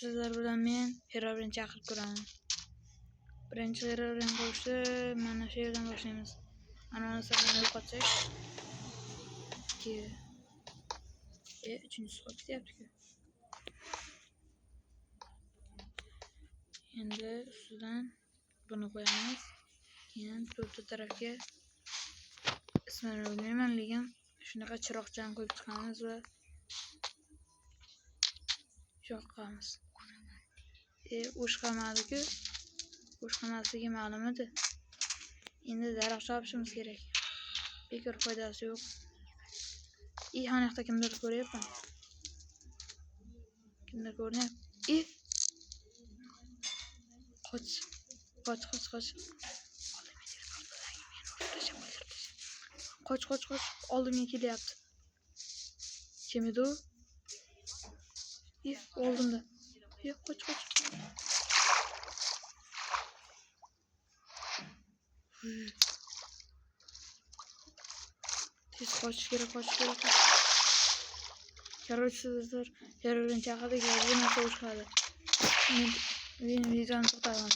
Sizlar bilan men Herobrine chaqirib ko'raman. Birinchi Herobrine qo'shdi, mana shu yerdan boshlaymiz. Ana safini yo'qotsak. 2 uchinchisi qolib ketyapti-ku. Endi ustidan buni qo'yamiz. Keyin to'rtta tarafga ismini bilmayman, lekin shunaqa chiroqchani qo'yib chiqamiz va yoqamiz. O'shqamadi-ku. O'shqamasligi ma'lum edi. Endi daraxt chopishimiz kerak. Bekor foydasi yo'q. Ana yoqda kimdir ko'ryapman. Kimdir ko'ryapti. Qoch. Qoch. Oldimga kelyapti. Kim edi u? Oldimda. Qoch. Tez qochish kerak. Короче, sizlar Herobrine chaqirdik va bu narsa o'xshadi. Men videoni to'xtataman.